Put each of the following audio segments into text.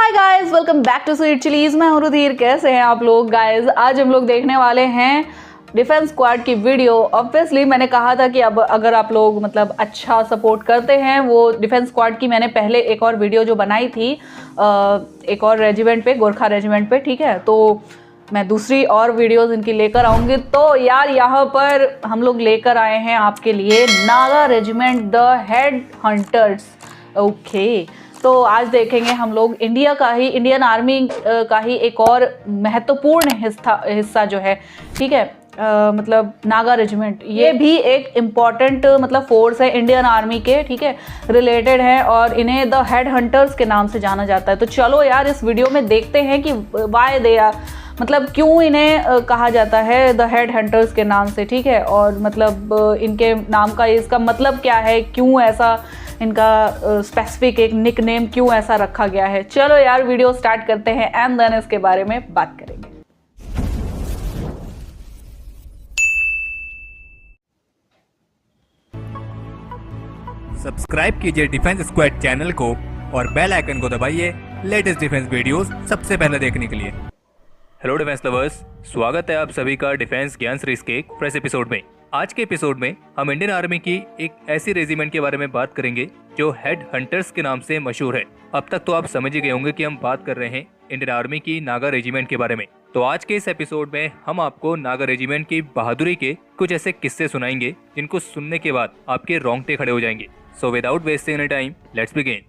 Hi guys, welcome back to sweet chillies. मैं हूं रुधिर। कैसे हैं आप लोग गाइस? आज हम लोग देखने वाले हैं डिफेंस स्क्वाड की वीडियो। ऑब्वियसली मैंने कहा था कि अब अगर आप लोग मतलब अच्छा सपोर्ट करते हैं, वो डिफेंस स्क्वाड की मैंने पहले एक और वीडियो जो बनाई थी एक और रेजिमेंट पे, गोरखा रेजिमेंट पे, ठीक है। तो मैं दूसरी और वीडियोस इनकी लेकर आऊँगी। तो यार यहाँ पर हम लोग लेकर आए हैं आपके लिए Naga regiment the head hunters. Okay, तो आज देखेंगे हम लोग इंडिया का ही, इंडियन आर्मी का ही एक और महत्वपूर्ण हिस्सा जो है, ठीक है। मतलब नागा रेजिमेंट, ये भी एक इम्पॉर्टेंट मतलब फोर्स है इंडियन आर्मी के, ठीक है, रिलेटेड है, और इन्हें द हेड हंटर्स के नाम से जाना जाता है। तो चलो यार इस वीडियो में देखते हैं कि वाई दे आर, मतलब क्यों इन्हें कहा जाता है द हेड हंटर्स के नाम से, ठीक है। और मतलब इनके नाम का इसका मतलब क्या है, क्यों ऐसा इनका स्पेसिफिक एक निक नेम क्यों ऐसा रखा गया है। चलो यार वीडियो स्टार्ट करते हैं एंड देन इसके बारे में बात करेंगे। सब्सक्राइब कीजिए डिफेंस स्क्वाड चैनल को और बेल आइकन को दबाइए लेटेस्ट डिफेंस वीडियोस सबसे पहले देखने के लिए। हेलो डिफेंस लवर्स, स्वागत है आप सभी का डिफेंस ज्ञान सीरीज के फ्रेश एपिसोड में। आज के एपिसोड में हम इंडियन आर्मी की एक ऐसी रेजिमेंट के बारे में बात करेंगे जो हेड हंटर्स के नाम से मशहूर है। अब तक तो आप समझ ही गए होंगे कि हम बात कर रहे हैं इंडियन आर्मी की नागा रेजिमेंट के बारे में। तो आज के इस एपिसोड में हम आपको नागा रेजिमेंट की बहादुरी के कुछ ऐसे किस्से सुनाएंगे जिनको सुनने के बाद आपके रोंगटे खड़े हो जाएंगे। So without wasting any time, let's begin.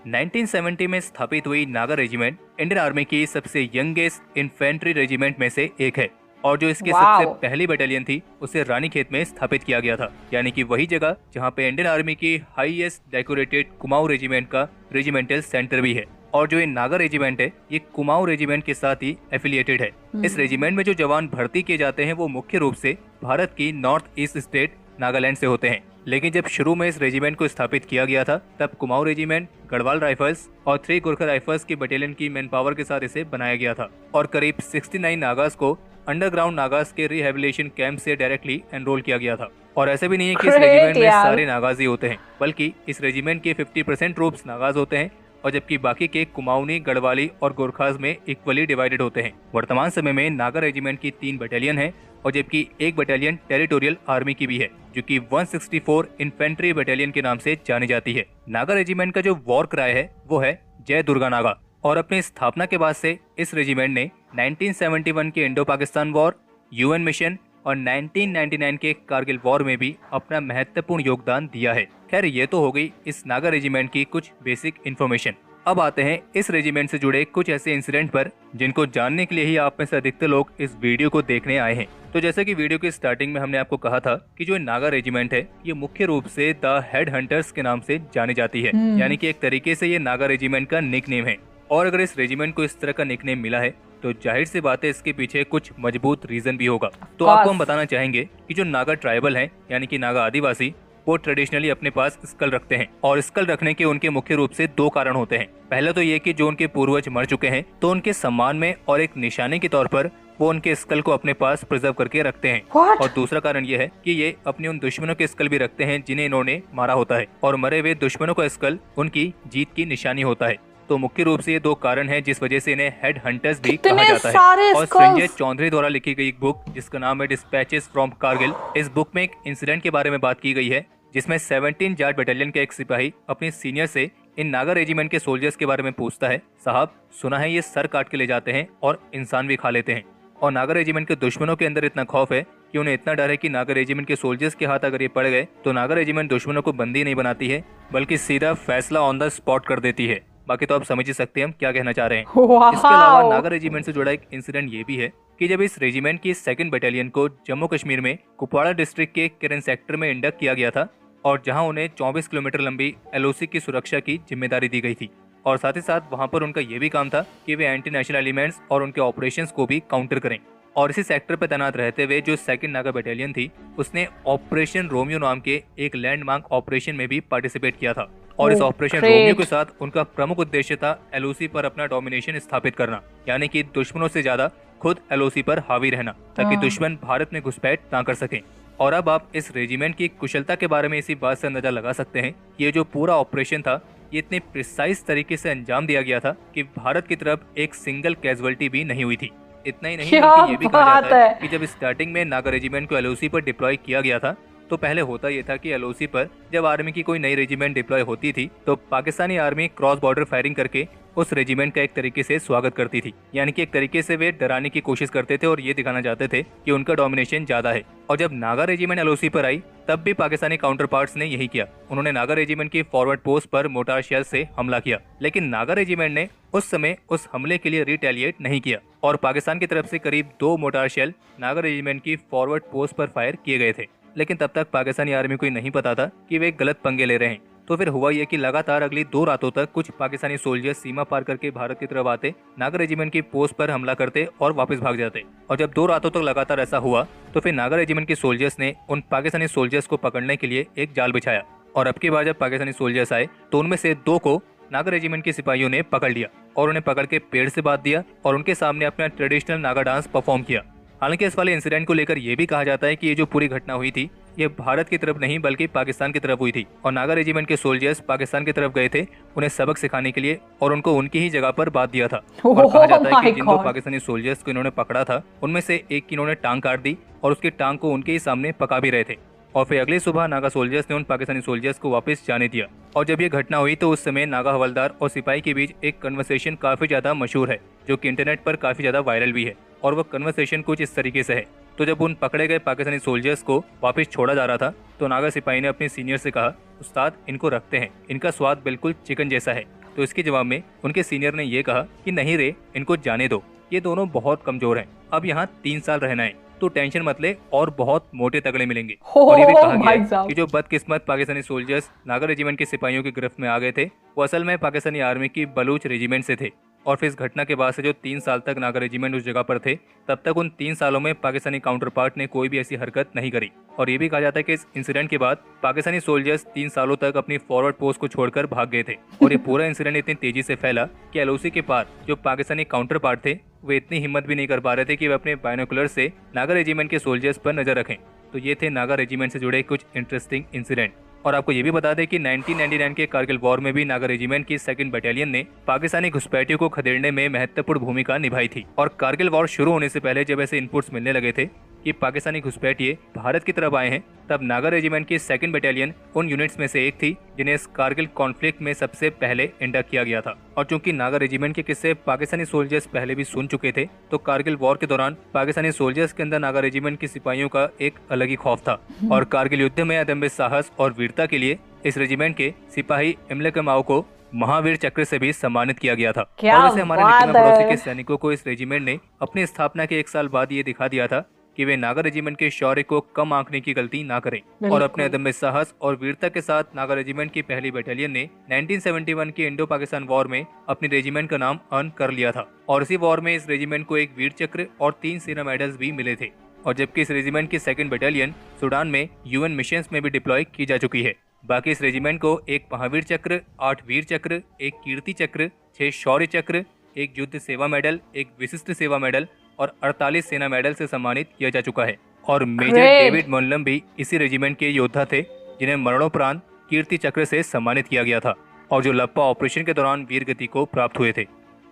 1970 में स्थापित हुई नागा रेजिमेंट इंडियन आर्मी की सबसे यंगेस्ट इन्फेंट्री रेजिमेंट में से एक है, और जो इसकी सबसे पहली बटालियन थी उसे रानीखेत में स्थापित किया गया था, यानी कि वही जगह जहां पे इंडियन आर्मी की हाईएस्ट डेकोरेटेड कुमाऊं रेजिमेंट का रेजिमेंटल सेंटर भी है। और जो ये नागा रेजिमेंट है ये कुमाऊं रेजिमेंट के साथ ही एफिलिएटेड है। इस रेजिमेंट में जो जवान भर्ती किए जाते हैं वो मुख्य रूप से भारत की नॉर्थ ईस्ट स्टेट नागालैंड से होते हैं। लेकिन जब शुरू में इस रेजिमेंट को स्थापित किया गया था तब कुमाऊं रेजिमेंट, गढ़वाल राइफल्स और 3 गोरखा राइफल्स की बटालियन की मैन पावर के साथ इसे बनाया गया था, और करीब 69 नागास को अंडरग्राउंड नागास के रिहेबिलिटेशन कैंप से डायरेक्टली एनरोल किया गया था। और ऐसे भी नहीं है कि इस रेजिमेंट में सारे नागाज ही होते हैं, बल्कि इस रेजिमेंट के 50% ट्रूप्स नागाज होते हैं, और जबकि बाकी के कुमाऊनी, गढ़वाली और गोरखाज में इक्वली डिवाइडेड होते हैं। वर्तमान समय में नागा रेजिमेंट की 3 बटालियन है, और जबकि एक बटालियन टेरिटोरियल आर्मी की भी है जो कि 164 इन्फेंट्री बटालियन के नाम से जानी जाती है। नागा रेजिमेंट का जो वॉर क्राई है वो है जय दुर्गा नागा, और अपनी स्थापना के बाद से इस रेजिमेंट ने 1971 के Indo Pakistan war, UN mission और 1999 के कारगिल वॉर में भी अपना महत्वपूर्ण योगदान दिया है। खैर ये तो हो गई इस नागा रेजिमेंट की कुछ बेसिक इन्फॉर्मेशन। अब आते हैं इस रेजिमेंट से जुड़े कुछ ऐसे इंसिडेंट पर जिनको जानने के लिए ही आप में से अधिकतर लोग इस वीडियो को देखने आए हैं। तो जैसे कि वीडियो की स्टार्टिंग में हमने आपको कहा था कि जो नागा रेजिमेंट है ये मुख्य रूप से द हेड हंटर्स के नाम से जानी जाती है, यानी कि एक तरीके से ये नागा रेजिमेंट का निक नेम है। और अगर इस रेजिमेंट को इस तरह का निक नेम मिला है तो जाहिर सी बात है इसके पीछे कुछ मजबूत रीजन भी होगा। तो आपको हम बताना चाहेंगे कि जो नागा ट्राइबल है यानी कि नागा आदिवासी, वो ट्रेडिशनली अपने पास स्कल रखते हैं, और स्कल रखने के उनके मुख्य रूप से 2 कारण होते हैं। पहला तो ये कि जो उनके पूर्वज मर चुके हैं तो उनके सम्मान में और एक निशाने के तौर पर वो उनके स्कल को अपने पास प्रिजर्व करके रखते हैं। और दूसरा कारण ये है कि ये अपने उन दुश्मनों के स्कल भी रखते हैं जिन्हें इन्होंने मारा होता है, और मरे हुए दुश्मनों का स्कल उनकी जीत की निशानी होता है। तो मुख्य रूप से ये 2 कारण हैं जिस वजह से इन्हें हेड हंटर्स भी कहा जाता है। और संजय चौधरी द्वारा लिखी गई एक बुक जिसका नाम है डिस्पैचेस फ्रॉम कारगिल, इस बुक में एक इंसिडेंट के बारे में बात की गई है जिसमें 17 जाट बटालियन के एक सिपाही अपने सीनियर से इन नागा रेजिमेंट के सोल्जर्स के बारे में पूछता है, साहब सुना है ये सर काट के ले जाते हैं और इंसान भी खा लेते हैं। और नागा रेजिमेंट के दुश्मनों के अंदर इतना खौफ है कि उन्हें इतना डर है कि नागा रेजिमेंट के सोल्जर्स के हाथ अगर ये पड़ गए तो नागा रेजिमेंट दुश्मनों को बंदी नहीं बनाती है बल्कि सीधा फैसला ऑन द स्पॉट कर देती है। बाकी तो आप समझ ही सकते हैं हम क्या कहना चाह रहे हैं। इसके अलावा नागा रेजिमेंट से जुड़ा एक इंसिडेंट ये भी है कि जब इस रेजिमेंट की 2nd बटालियन को जम्मू कश्मीर में कुपवाड़ा डिस्ट्रिक्ट के किरन सेक्टर में इंडक्ट किया गया था, और जहां उन्हें 24 किलोमीटर लंबी एलओसी की सुरक्षा की जिम्मेदारी दी गई थी, और साथ ही साथ वहां पर उनका ये भी काम था कि वे एंटी नेशनल एलिमेंट्स और उनके ऑपरेशंस को भी काउंटर करें। और इसी सेक्टर पर तैनात रहते हुए जो 2nd नागा बटालियन थी उसने ऑपरेशन रोमियो नाम के एक लैंडमार्क ऑपरेशन में भी पार्टिसिपेट किया था, और इस ऑपरेशन रोमियो के साथ उनका प्रमुख उद्देश्य था एलओसी पर अपना डोमिनेशन स्थापित करना, यानी कि दुश्मनों से ज्यादा खुद एलओसी पर हावी रहना ताकि दुश्मन भारत में घुसपैठ ना कर सके। और अब आप इस रेजिमेंट की कुशलता के बारे में इसी बात से अंदाजा लगा सकते हैं कि ये जो पूरा ऑपरेशन था ये इतने प्रिसाइज तरीके से अंजाम दिया गया था कि भारत की तरफ एक सिंगल कैजुअलिटी भी नहीं हुई थी। इतना ही नहीं बल्कि ये भी कहा जाता है कि जब स्टार्टिंग में नागा रेजिमेंट को एलओसी पर डिप्लॉय किया गया था तो पहले होता ये था कि एलओसी पर जब आर्मी की कोई नई रेजिमेंट डिप्लॉय होती थी तो Pakistani army cross border firing करके उस रेजिमेंट का एक तरीके से स्वागत करती थी, यानी कि एक तरीके से वे डराने की कोशिश करते थे और ये दिखाना चाहते थे कि उनका डोमिनेशन ज्यादा है। और जब नागा रेजिमेंट एलओसी पर आई तब भी पाकिस्तानी काउंटर पार्ट्स ने यही किया। उन्होंने नागा रेजिमेंट की फॉरवर्ड पोस्ट पर मोटार शेल से हमला किया, लेकिन नागा रेजिमेंट ने उस समय उस हमले के लिए रिटेलिएट नहीं किया और पाकिस्तान की तरफ से करीब 2 मोटार शेल नागा रेजिमेंट की फॉरवर्ड पोस्ट पर फायर किए गए थे। लेकिन तब तक पाकिस्तानी आर्मी को नहीं पता था कि वे गलत पंगे ले रहे हैं। तो फिर हुआ यह कि लगातार अगली 2 रातों तक कुछ पाकिस्तानी सोल्जर्स सीमा पार करके भारत की तरफ आते, नागा रेजिमेंट की पोस्ट पर हमला करते और वापस भाग जाते। और जब 2 रातों तक लगातार ऐसा हुआ तो फिर नागा रेजिमेंट के सोल्जर्स ने उन पाकिस्तानी सोल्जर्स को पकड़ने के लिए एक जाल बिछाया और अब की बार जब पाकिस्तानी सोल्जर्स आए तो उनमें से 2 को नागा रेजिमेंट के सिपाहियों ने पकड़ लिया और उन्हें पकड़ के पेड़ से बांध दिया और उनके सामने अपना ट्रेडिशनल नागा डांस परफॉर्म किया। हालांकि इस वाले इंसिडेंट को लेकर यह भी कहा जाता है कि ये जो पूरी घटना हुई थी ये भारत की तरफ नहीं बल्कि पाकिस्तान की तरफ हुई थी और नागा रेजिमेंट के सोल्जर्स पाकिस्तान की तरफ गए थे उन्हें सबक सिखाने के लिए और उनको उनकी ही जगह पर बांध दिया था। और कहा जाता है कि जिन 2 पाकिस्तानी सोल्जर्स को इन्होंने पकड़ा था उनमें से एक की इन्होंने टांग काट दी और उसकी टांग को उनके ही सामने पका भी रहे थे। और फिर अगली सुबह नागा सोल्जर्स ने उन पाकिस्तानी सोल्जर्स को वापस जाने दिया। और जब ये घटना हुई तो उस समय नागा हवलदार और सिपाही के बीच एक कन्वर्सेशन काफी ज्यादा मशहूर है जो कि इंटरनेट पर काफी ज्यादा वायरल भी है और वो कन्वर्सेशन कुछ इस तरीके से है। तो जब उन पकड़े गए पाकिस्तानी सोल्जर्स को वापस छोड़ा जा रहा था तो नागा सिपाही ने अपने सीनियर से कहा, उस्ताद इनको रखते हैं, इनका स्वाद बिल्कुल चिकन जैसा है। तो इसके जवाब में उनके सीनियर ने ये कहा कि नहीं रे, इनको जाने दो, ये दोनों बहुत कमजोर हैं, अब यहाँ 3 साल रहना है, तो टेंशन मत ले और बहुत मोटे तगड़े मिलेंगे। और ये भी कहा गया है कि जो बदकिस्मत पाकिस्तानी सोल्जर्स नागा रेजिमेंट के सिपाहियों की गिरफ्त में आ गए थे वो असल में पाकिस्तानी आर्मी की बलूच रेजिमेंट से थे। और फिर इस घटना के बाद से जो 3 साल तक नागा रेजिमेंट उस जगह पर थे तब तक उन 3 सालों में पाकिस्तानी काउंटर पार्ट ने कोई भी ऐसी हरकत नहीं करी। और ये भी कहा जाता है कि इस इंसिडेंट के बाद पाकिस्तानी सोल्जर्स 3 सालों तक अपनी फॉरवर्ड पोस्ट को छोड़कर भाग गए थे। और ये पूरा इंसिडेंट इतनी तेजी से फैला कि एलओसी के पार जो पाकिस्तानी काउंटर पार्ट थे वे इतनी हिम्मत भी नहीं कर पा रहे थे कि वे अपने बायनोकुलर से नागा रेजिमेंट के सोल्जर्स पर नजर रखें। तो ये थे नागा रेजिमेंट से जुड़े कुछ इंटरेस्टिंग इंसिडेंट। और आपको ये भी बता दें कि 1999 के कारगिल वॉर में भी नागा रेजिमेंट की 2nd बटालियन ने पाकिस्तानी घुसपैठियों को खदेड़ने में महत्वपूर्ण भूमिका निभाई थी। और कारगिल वॉर शुरू होने से पहले जब ऐसे इनपुट्स मिलने लगे थे कि पाकिस्तानी घुसपैठिए भारत की तरफ आए हैं तब नागा रेजिमेंट की 2nd बटालियन उन यूनिट्स में से एक थी जिन्हें इस कारगिल कॉन्फ्लिक्ट में सबसे पहले इंडक्ट किया गया था। और चूंकि नागा रेजिमेंट के किस्से पाकिस्तानी सोल्जर्स पहले भी सुन चुके थे तो कारगिल वॉर के दौरान पाकिस्तानी सोल्जर्स के अंदर नागा रेजिमेंट के सिपाहियों का एक अलग ही खौफ था। और कारगिल युद्ध में अदम्य साहस और वीरता के लिए इस रेजिमेंट के सिपाही इमले कमाओ को महावीर चक्र से भी सम्मानित किया गया था। और वैसे हमारे निकलमा पड़ोसी के सैनिकों को इस रेजिमेंट ने अपनी स्थापना के 1 साल बाद ये दिखा दिया था कि वे नागा रेजिमेंट के शौर्य को कम आंकने की गलती ना करें। और अपने अदम्य साहस और वीरता के साथ नागा रेजिमेंट की पहली बटालियन ने 1971 के इंडो पाकिस्तान वॉर में अपनी रेजिमेंट का नाम अर्न कर लिया था। और इसी वॉर में इस रेजिमेंट को एक वीर चक्र और 3 सेना मेडल्स भी मिले थे। और जबकि इस रेजिमेंट की 2nd बटालियन सूडान में यूएन मिशंस में भी डिप्लॉय की जा चुकी है। बाकी इस रेजिमेंट को 1 महावीर चक्र, 8 वीर चक्र, 1 कीर्ति चक्र, 6 शौर्य चक्र, 1 युद्ध सेवा मेडल, 1 विशिष्ट सेवा मेडल और 48 सेना मेडल से सम्मानित किया जा चुका है। और मेजर डेविड मोनलम भी इसी रेजिमेंट के योद्धा थे जिन्हें मरणोपरांत कीर्ति चक्र से सम्मानित किया गया था और जो लप्पा ऑपरेशन के दौरान वीर गति को प्राप्त हुए थे।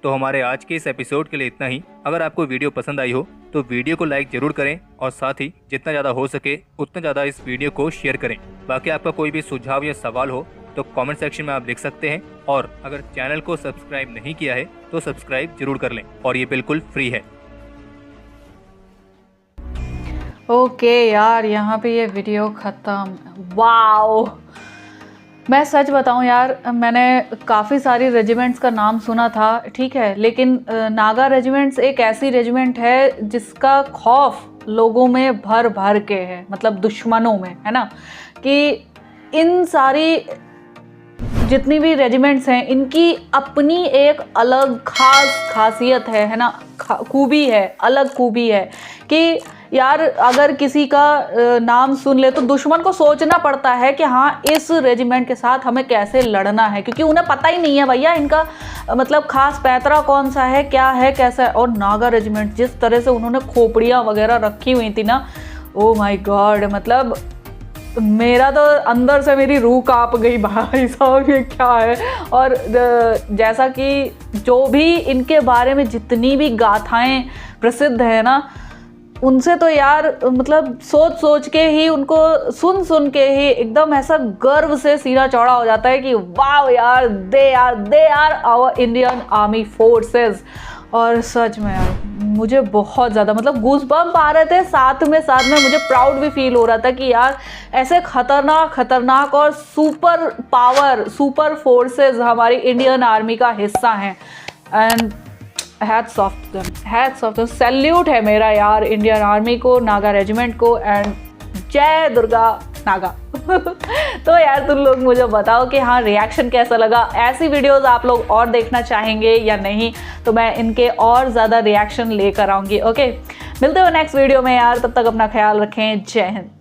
तो हमारे आज के इस एपिसोड के लिए इतना ही। अगर आपको वीडियो पसंद आई हो तो वीडियो को लाइक जरूर करें और साथ ही जितना ज़्यादा हो सके उतना ज़्यादा इस वीडियो को शेयर करें। बाकी आपका कोई भी सुझाव या सवाल हो तो कमेंट सेक्शन में आप लिख सकते हैं। और अगर चैनल को सब्सक्राइब नहीं किया है तो सब्सक्राइब जरूर कर लें और ये बिल्कुल फ्री है। ओके यार, यहाँ पे ये वीडियो ख़त्म। वाओ, मैं सच बताऊं यार, मैंने काफ़ी सारी रेजिमेंट्स का नाम सुना था, ठीक है, लेकिन नागा रेजिमेंट्स एक ऐसी रेजिमेंट है जिसका खौफ लोगों में भर भर के है, मतलब दुश्मनों में, है ना। कि इन सारी जितनी भी रेजिमेंट्स हैं इनकी अपनी एक अलग खासियत है ना, खूबी है, अलग खूबी है कि यार अगर किसी का नाम सुन ले तो दुश्मन को सोचना पड़ता है कि हाँ इस रेजिमेंट के साथ हमें कैसे लड़ना है, क्योंकि उन्हें पता ही नहीं है भैया इनका मतलब खास पैतरा कौन सा है, क्या है, कैसा है। और नागा रेजिमेंट जिस तरह से उन्होंने खोपड़ियाँ वगैरह रखी हुई थी ना, ओ माय गॉड, मतलब मेरा तो अंदर से मेरी रूह कांप गई भाई साहब, ये क्या है। और जैसा कि जो भी इनके बारे में जितनी भी गाथाएं प्रसिद्ध है ना, उनसे तो यार मतलब सोच के ही, उनको सुन के ही एकदम ऐसा गर्व से सीना चौड़ा हो जाता है कि वाह यार, they are our Indian army forces. और सच में यार मुझे बहुत ज़्यादा मतलब गूज़बम्प आ रहे थे, साथ में मुझे प्राउड भी फील हो रहा था कि यार ऐसे खतरनाक और सुपर फोर्सेस हमारी इंडियन आर्मी का हिस्सा हैं। And hats off them, salute है मेरा यार इंडियन आर्मी को, नागा रेजिमेंट को, एंड जय दुर्गा नागा। तो यार तुम लोग मुझे बताओ कि हाँ रिएक्शन कैसा लगा, ऐसी वीडियोस आप लोग और देखना चाहेंगे या नहीं, तो मैं इनके और ज़्यादा रिएक्शन लेकर आऊँगी। ओके, मिलते हो नेक्स्ट वीडियो में यार, तब तक अपना ख्याल रखें, जय हिंद।